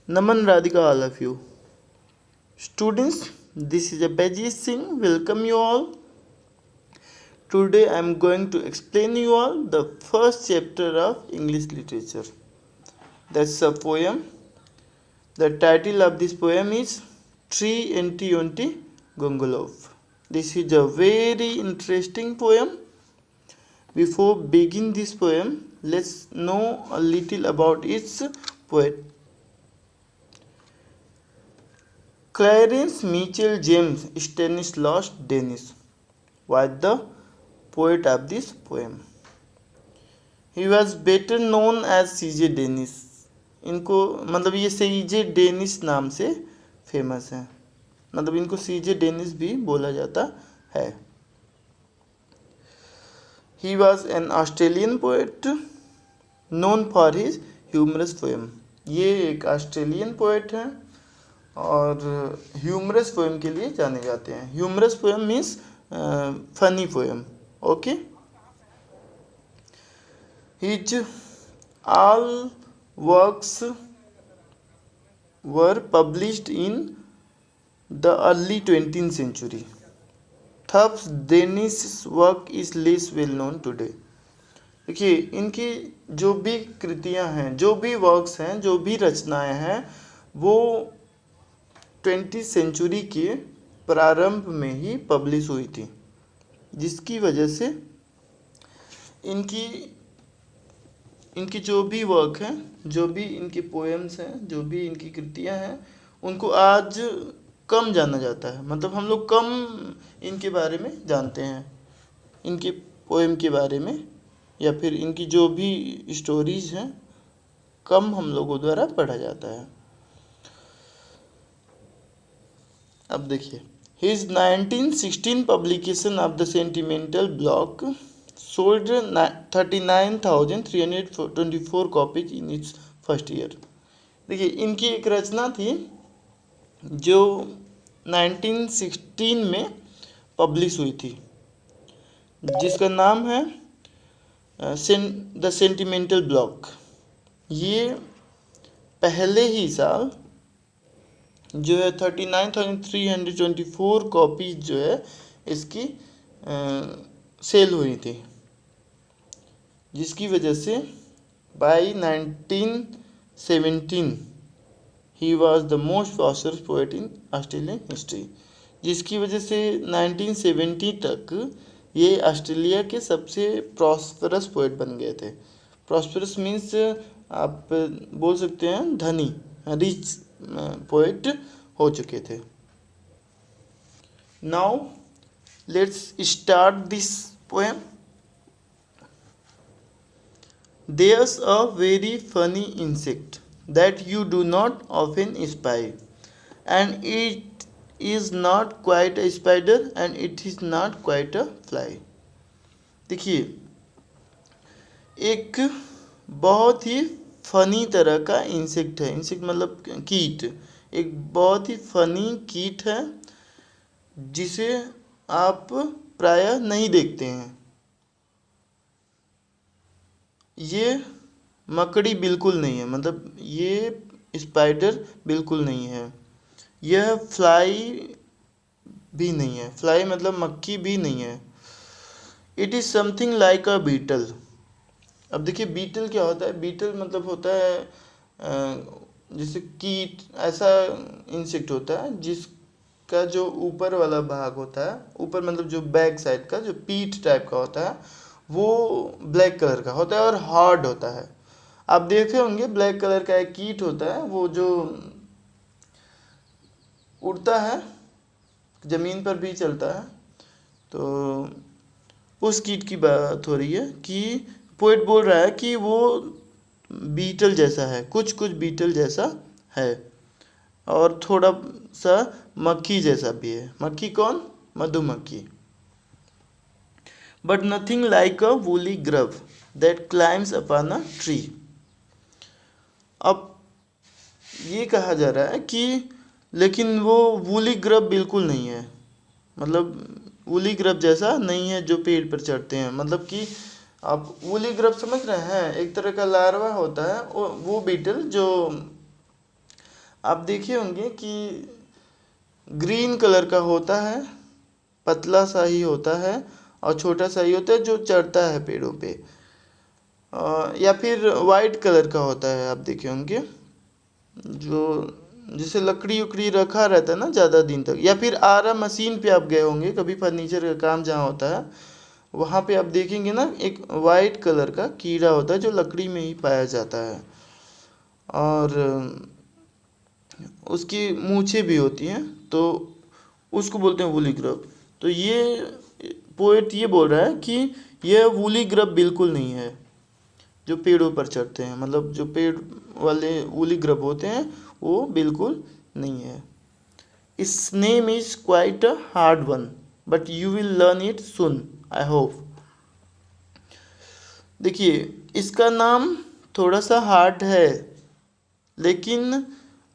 Naman Radhika, all of you. Students, this is Abhijit Singh. Welcome you all. Today I am going to explain you all the first chapter of English literature. That's a poem. The title of this poem is Tree Enti Onti Gongolov. This is a very interesting poem. Before begin this poem, let's know a little about its poet. Clarence Mitchell James Stanislaus Denis was the poet of this poem. He was better known as C.J. Denis. इनको मतलब ये C.J. Denis नाम से famous है, मतलब इनको C.J. Denis भी बोला जाता है. He was an Australian poet known for his humorous poem. ये एक ऑस्ट्रेलियन पोएट हैं और ह्यूमरस पोएम के लिए जाने जाते हैं. Humorous poem means funny poem. Okay. His all works were published in the early 20th century. Thomas Dennis work is less well known today. देखिए, इनकी जो भी कृतियां हैं, जो भी वर्क्स हैं, जो भी रचनाएं हैं, वो 20th सेंचुरी के प्रारंभ में ही पब्लिश हुई थी, जिसकी वजह से इनकी जो भी वर्क हैं, जो भी इनकी पोएम्स हैं, जो भी इनकी कृतियां हैं, उनको आज कम जाना जाता है. मतलब हम लोग कम इनके बारे में जानते हैं, इनके पोएम के बारे में, या फिर इनकी जो भी स्टोरीज हैं, कम हम लोगों द्वारा पढ़ा जाता है. अब देखिए, his 1916 publication of the sentimental block sold 39,324 copies in its first year. देखिए, इनकी एक रचना थी जो 1916 में पब्लिश हुई थी, जिसका नाम है द सेंटिमेंटल ब्लॉक. ये पहले ही साल जो है 39,324 कॉपीज जो है इसकी सेल हुई थी, जिसकी वजह से by 1917 he was the most prosperous poet in Australian history. जिसकी वजह से 1970 तक ये ऑस्ट्रेलिया के सबसे प्रॉस्परस पोएट बन गए थे. प्रॉस्परस मीन्स आप बोल सकते हैं धनी, रिच पोएट हो चुके थे. Now let's start this poem. There's a very funny insect that you do not often spy, and it is not quite a spider and it is not quite a fly. देखिए, एक बहुत ही funny तरह का insect है. Insect मतलब कीट. एक बहुत ही फनी कीट है जिसे आप प्रायः नहीं देखते हैं. ये मकड़ी बिल्कुल नहीं है, मतलब ये स्पाइडर बिल्कुल नहीं है. यह फ्लाई भी नहीं है. फ्लाई मतलब मक्खी भी नहीं है. It is something like a beetle. अब देखिए, बीटल क्या होता है. बीटल मतलब होता है जैसे कीट, ऐसा इंसेक्ट होता है जिसका जो ऊपर वाला भाग होता है, ऊपर मतलब जो बैक साइड का जो पीठ टाइप का होता है, वो ब्लैक कलर का होता है और हार्ड होता है. आप देखे होंगे ब्लैक कलर का एक कीट होता है, वो जो उड़ता है, ज़मीन पर भी चलता है. तो उस कीट की बात हो रही है कि पोएट बोल रहा है कि वो बीटल जैसा है, कुछ कुछ बीटल जैसा है, और थोड़ा सा मक्खी जैसा भी है. मक्खी कौन? मधुमक्खी. But nothing like a woolly grub that climbs upon a tree. अब ये कहा जा रहा है कि लेकिन वो वूली ग्रब बिल्कुल नहीं है, मतलब वूली ग्रब जैसा नहीं है जो पेड़ पर चढ़ते हैं. मतलब कि आप वूली ग्रब समझ रहे हैं, एक तरह का लार्वा होता है वो बीटल जो आप देखे होंगे कि ग्रीन कलर का होता है, पतला सा ही होता है और छोटा सा ही होता है, जो चढ़ता है पेड़ों पे। या फिर वाइट कलर का होता है, आप देखे होंगे, जो जैसे लकड़ी उकड़ी रखा रहता है ना ज़्यादा दिन तक। या फिर आरा मशीन पे आप गए होंगे कभी, फर्नीचर का काम जहाँ होता है वहाँ पे आप देखेंगे ना, एक वाइट कलर का कीड़ा होता है जो लकड़ी में ही पाया जाता है, और उसकी मूछें भी होती हैं, तो उसको बोलते हैं वूली ग्रब। तो ये पोएट ये बोल रहा है कि यह वूली ग्रब बिल्कुल नहीं है जो पेड़ों पर चढ़ते हैं, मतलब जो पेड़ वाले वूली ग्रब होते हैं वो बिल्कुल नहीं है। इस name is quite a hard one but you will learn it soon, I hope. देखिए, इसका नाम थोड़ा सा हार्ड है, लेकिन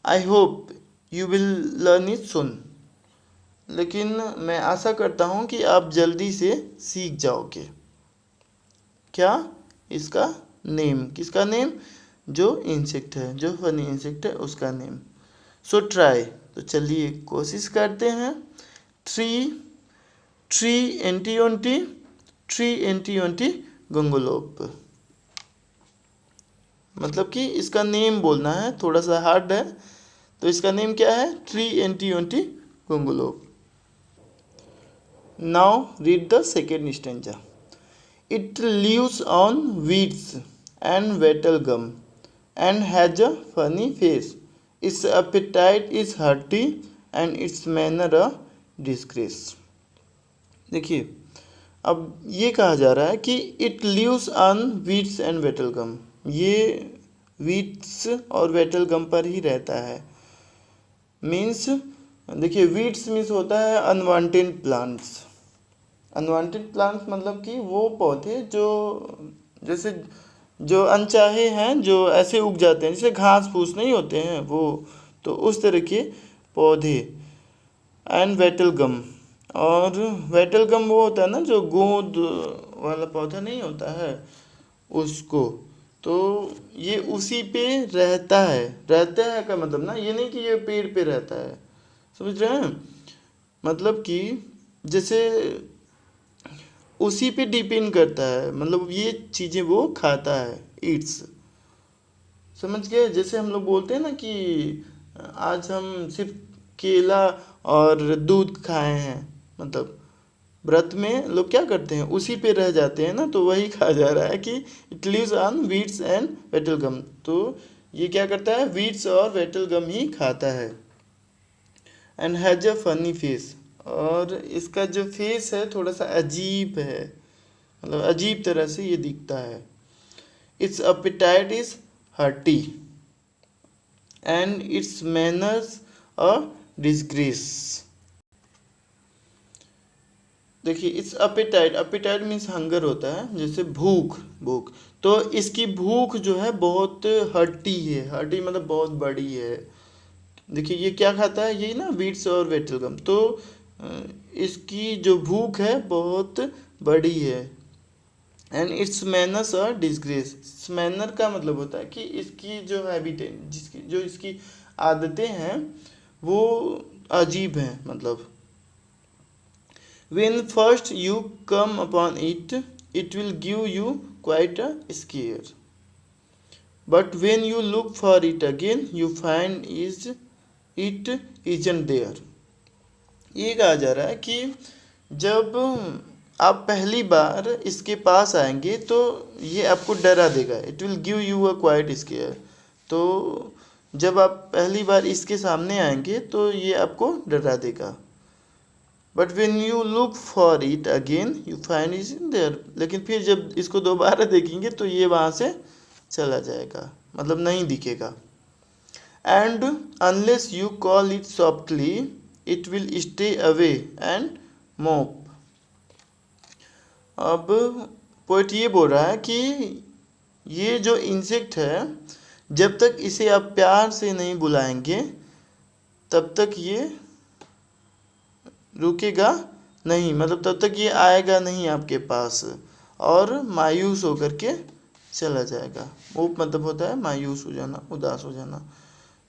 I hope you will learn it soon, लेकिन मैं आशा करता हूँ कि आप जल्दी से सीख जाओगे। क्या? इसका नेम, किसका नेम? जो इंसेक्ट है, जो फनी इंसेक्ट है उसका नेम। सो ट्राई, तो चलिए कोशिश करते हैं। Triantiwontigongolope, triantiwontigongolope. मतलब कि इसका नेम बोलना है, थोड़ा सा हार्ड है, तो इसका नेम क्या है? Triantiwontigongolope. Now read the second stanza. It lives on weeds and wattle gum and has a funny face. Its appetite is hearty and its manner a disgrace. देखिए, अब ये कहा जा रहा है कि it lives on weeds and wattle gum, ये weeds और वेटल गम पर ही रहता है। मीन्स, देखिए, वीट्स मीन्स होता है अनवांटेड प्लांट्स। अनवांटेड प्लांट्स मतलब कि वो पौधे जो जैसे जो अनचाहे हैं, जो ऐसे उग जाते हैं, जैसे घास फूस नहीं होते हैं वो, तो उस तरह के पौधे। एंड वेटल गम, और वेटल गम वो होता है ना जो गोंद वाला पौधा नहीं होता है उसको, तो ये उसी पे रहता है। रहता है का मतलब ना ये नहीं कि ये पेड़ पे रहता है, समझ रहे हैं? मतलब कि जैसे उसी पे डिपेंड करता है, मतलब ये चीज़ें वो खाता है, ईट्स। समझ गए? जैसे हम लोग बोलते हैं ना कि आज हम सिर्फ केला और दूध खाए हैं, मतलब व्रत में लोग क्या करते हैं, उसी पे रह जाते हैं ना, तो वही कहा जा रहा है कि it lives on weeds and wattle gum. तो ये क्या करता है? वीट्स और वेटल गम ही खाता है। And has a funny face, और इसका जो फेस है थोड़ा सा अजीब है, मतलब अजीब तरह से ये दिखता है। Its appetite is hearty and its manners a disgrace. देखिए, its appetite, appetite means hunger होता है, जैसे भूख, भूख। तो इसकी भूख जो है बहुत हर्टी है, हर्टी मतलब बहुत बड़ी है। देखिए, ये क्या खाता है? ये ना वीट्स और वेटल गम। तो इसकी जो भूख है बहुत बड़ी है। And its manners are disgrace. Manner का मतलब होता है कि इसकी जो हैबिटेट, जिसकी जो इसकी आदतें हैं वो अजीब हैं, मतलब when first you come upon it, it will give you quite a scare, but when you look for it again, you find it isn't there. ये कहा जा रहा है कि जब आप पहली बार इसके पास आएंगे तो ये आपको डरा देगा, it will give you a quite square. तो जब आप पहली बार इसके सामने आएंगे तो ये आपको डरा देगा। But when you look for it again you find is in their, लेकिन फिर जब इसको दोबारा देखेंगे तो ये वहाँ से चला जाएगा, मतलब नहीं दिखेगा। And unless you call it softly it will stay away and मोप। अब पोइट ये बोल रहा है कि ये जो इंसेक्ट है, जब तक इसे आप प्यार से नहीं बुलाएंगे तब तक ये रुकेगा नहीं, मतलब तब तक ये आएगा नहीं आपके पास, और मायूस होकर के चला जाएगा। वो मतलब होता है मायूस हो जाना, उदास हो जाना।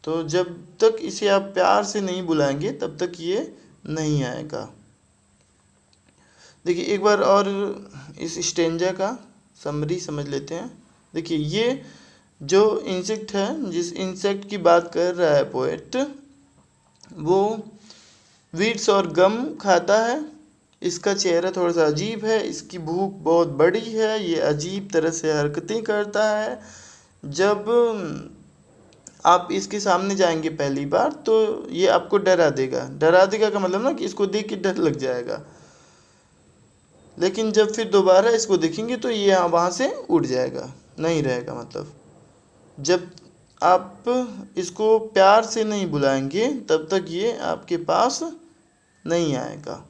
तो जब तक इसे आप प्यार से नहीं बुलाएंगे तब तक ये नहीं आएगा। देखिए एक बार और इस स्टेंजा का समरी समझ लेते हैं। देखिए ये जो इंसेक्ट है, जिस इंसेक्ट की बात कर रहा है पोएट, वो वीड्स और गम खाता है। इसका चेहरा थोड़ा सा अजीब है, इसकी भूख बहुत बड़ी है, ये अजीब तरह से हरकतें करता है। जब आप इसके सामने जाएंगे पहली बार तो ये आपको डरा देगा। डरा देगा का मतलब ना कि इसको देख के डर लग जाएगा, लेकिन जब फिर दोबारा इसको देखेंगे तो ये वहाँ से उड़ जाएगा, नहीं रहेगा। मतलब जब आप इसको प्यार से नहीं बुलाएंगे तब तक ये आपके पास नहीं आएगा।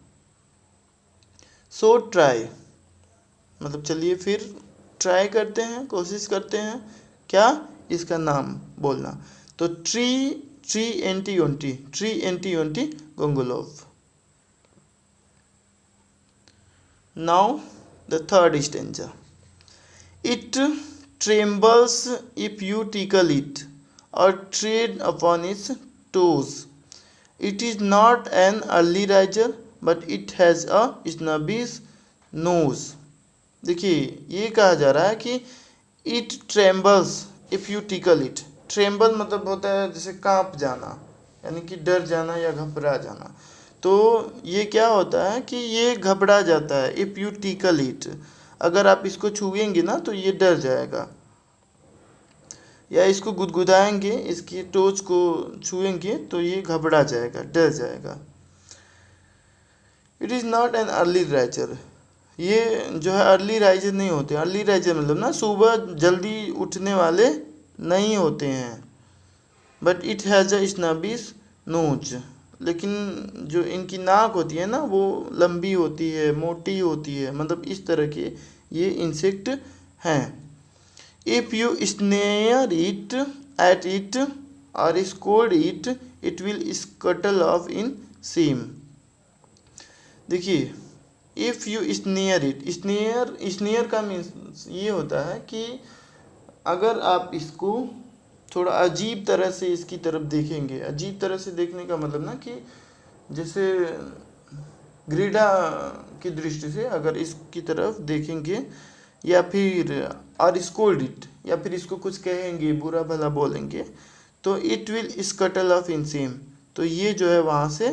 सो ट्राई, मतलब चलिए फिर ट्राई करते हैं, कोशिश करते हैं क्या इसका नाम बोलना। तो triantiwontigongolope. Now the third stanza. It trembles if you tickle it or tread upon its toes. It is not an early riser, but it has a snubbish nose. देखिए ये कहा जा रहा है कि it trembles if you tickle it. Tremble मतलब होता है जैसे कांप जाना, यानी कि डर जाना या घबरा जाना। तो ये क्या होता है कि ये घबरा जाता है। इफ़ यू टिकल इट, अगर आप इसको छुएंगे ना तो ये डर जाएगा, या इसको गुदगुदाएंगे, इसकी टोच को छुएंगे तो ये घबरा जाएगा, डर जाएगा। It is not an early riser, ये जो है अर्ली राइजर नहीं होते। अर्ली राइजर मतलब ना सुबह जल्दी उठने वाले नहीं होते हैं। But it has a snubbish nose, लेकिन जो इनकी नाक होती है ना वो लंबी होती है, मोटी होती है, मतलब इस तरह के ये इंसेक्ट हैं। If you snare it at it or scold it, it will scuttle off in shame. देखिए if you snare it, snare का मीन्स ये होता है कि अगर आप इसको थोड़ा अजीब तरह से इसकी तरफ देखेंगे। अजीब तरह से देखने का मतलब ना कि जैसे घृणा की दृष्टि से अगर इसकी तरफ देखेंगे, या फिर और स्कोल्ड इट, या फिर इसको कुछ कहेंगे, बुरा भला बोलेंगे, तो it will scuttle off in same, तो ये जो है वहाँ से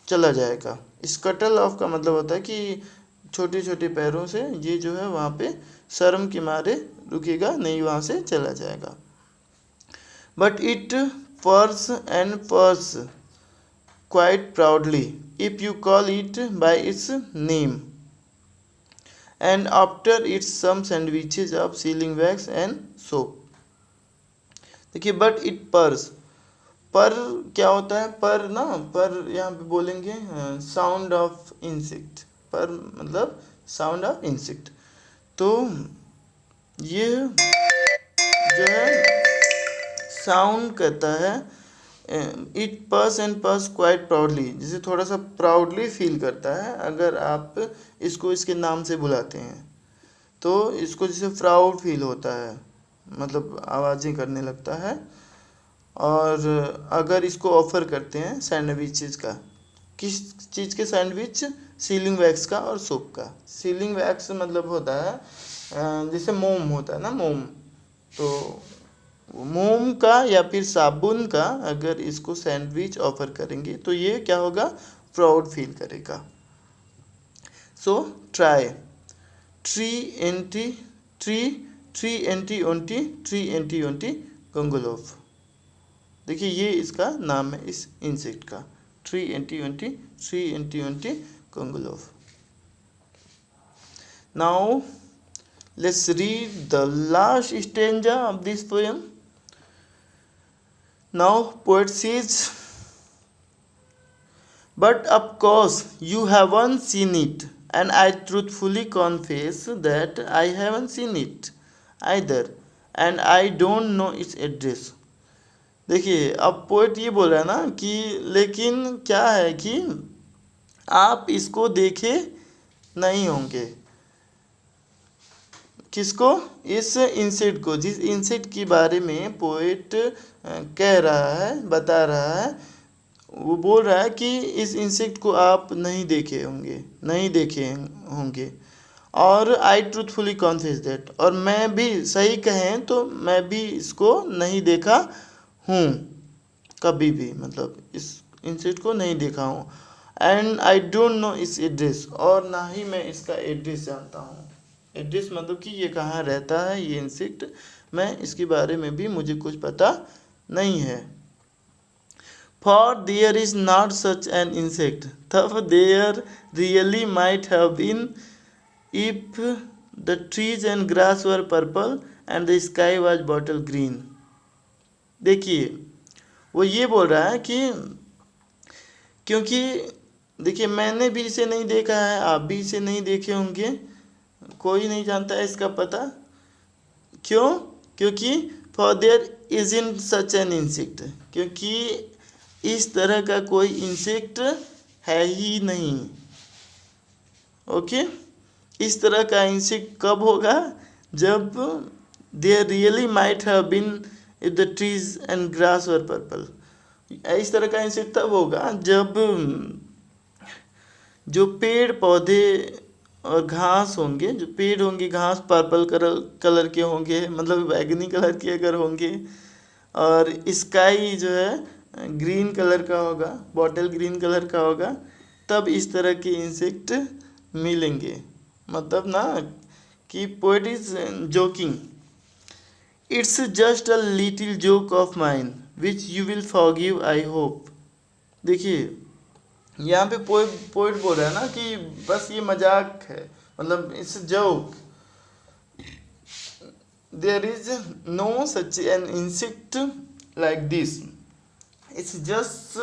चला जाएगा। स्कटल ऑफ का मतलब होता है कि छोटे छोटे पैरों से ये जो है वहाँ पे शर्म के मारे रुकेगा नहीं, वहाँ से चला जाएगा। But it purrs and purrs quite proudly if you call it by its name, and after its some sandwiches of sealing wax and soap. देखिए बट इट पर्स, पर क्या होता है, पर ना, पर यहाँ पे बोलेंगे साउंड ऑफ इंसेक्ट, पर मतलब साउंड ऑफ इंसेक्ट। तो ये जो है साउंड कहता है it purrs and purrs quite proudly, जिसे थोड़ा सा प्राउडली फील करता है अगर आप इसको इसके नाम से बुलाते हैं, तो इसको जैसे प्राउड फील होता है, मतलब आवाज़ें करने लगता है। और अगर इसको ऑफ़र करते हैं सैंडविचेस का, किस चीज़ के सैंडविच, सीलिंग वैक्स का और सोप का। सीलिंग वैक्स मतलब होता है जैसे मोम होता है ना, मोम, तो मोम का या फिर साबुन का अगर इसको सैंडविच ऑफ़र करेंगे तो ये क्या होगा, प्राउड फील करेगा। So try triantiwontigongolope. देखिए ये इसका नाम है इस इंसेक्ट का, triantiwontigongolope. Now let's read the last stanza of this poem. Now poet says, but of course you haven't seen it, and I truthfully confess that I haven't seen it either, and I don't know its address. देखिए अब poet ये बोल रहा है ना कि लेकिन क्या है कि आप इसको देखे नहीं होंगे, किसको? इस इंसेक्ट को, जिस इंसेक्ट के बारे में पोएट कह रहा है, बता रहा है, वो बोल रहा है कि इस इंसेक्ट को आप नहीं देखे होंगे। और आई ट्रूथफुली कॉन्फेस दैट, और मैं भी, सही कहें तो मैं भी इसको नहीं देखा हूँ कभी भी, मतलब इस इंसेक्ट को नहीं देखा हूँ। एंड आई डोंट नो इस एड्रेस, और ना ही मैं इसका एड्रेस जानता हूँ। एड्रेस मतलब कि ये कहाँ रहता है ये इंसेक्ट, मैं इसके बारे में भी मुझे कुछ पता नहीं है। For there is not such an insect, though there really might have been if the trees and grass were purple and the sky was bottle green। देखिए, वो ये बोल रहा है कि क्योंकि देखिए, मैंने भी इसे नहीं देखा है, आप भी इसे नहीं देखे होंगे, कोई नहीं जानता है इसका पता। क्यों? क्योंकि for there isn't such an insect, क्योंकि इस तरह का कोई इंसेक्ट है ही नहीं। ओके, इस तरह का इंसेक्ट कब होगा? जब there really might have been if the trees and grass were purple. इस तरह का इंसेक्ट तब होगा जब जो पेड़ पौधे और घास होंगे, जो पेड़ होंगे, घास पर्पल कलर के होंगे, मतलब बैगनी कलर के अगर होंगे, और स्काई जो है ग्रीन कलर का होगा, बॉटल ग्रीन कलर का होगा, तब इस तरह के इंसेक्ट मिलेंगे। मतलब ना कि poet is joking, it's just a little joke of mine which you will forgive I hope. देखिए, यहाँ पे पोएट बोल रहा है ना कि बस ये मजाक है, मतलब it's joke. There is no such an insect like this, it's just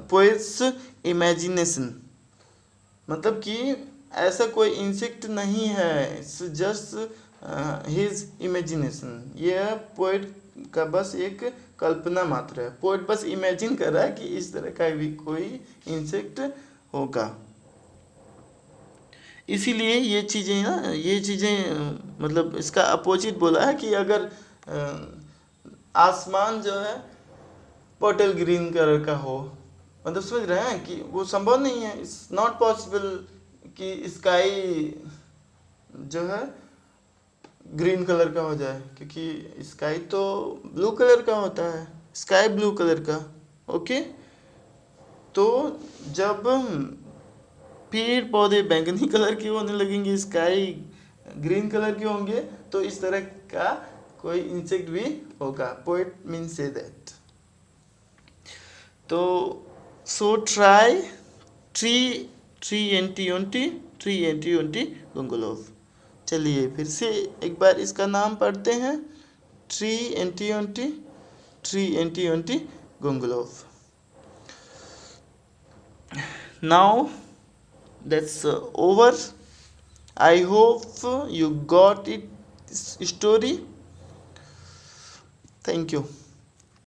poet's imagination. मतलब कि ऐसा कोई इंसेक्ट नहीं है, इट्स जस्ट हिज इमेजिनेशन। यह पोएट का बस एक कल्पना मात्र है। पोएट बस इमेजिन कर रहा है कि इस तरह का भी कोई इंसेक्ट होगा। इसीलिए ये चीज़ें मतलब इसका अपोजिट बोला है कि अगर आसमान जो है बॉटल ग्रीन कलर का हो, मतलब समझ रहे हैं कि वो संभव नहीं है, इट्स नॉट पॉसिबल कि स्काई जो है ग्रीन कलर का हो जाए, क्योंकि स्काई तो ब्लू कलर का होता है, स्काई ब्लू कलर का। ओके, तो जब पेड़ पौधे बैंगनी कलर के होने लगेंगे, स्काई ग्रीन कलर के होंगे, तो इस तरह का कोई इंसेक्ट भी होगा। पोएट मीन से दैट। तो so try triantiwontigongolope. चलिए फिर से एक बार इसका नाम पढ़ते हैं, triantiwontigongolope. Now that's over. I hope you got it story. Thank you.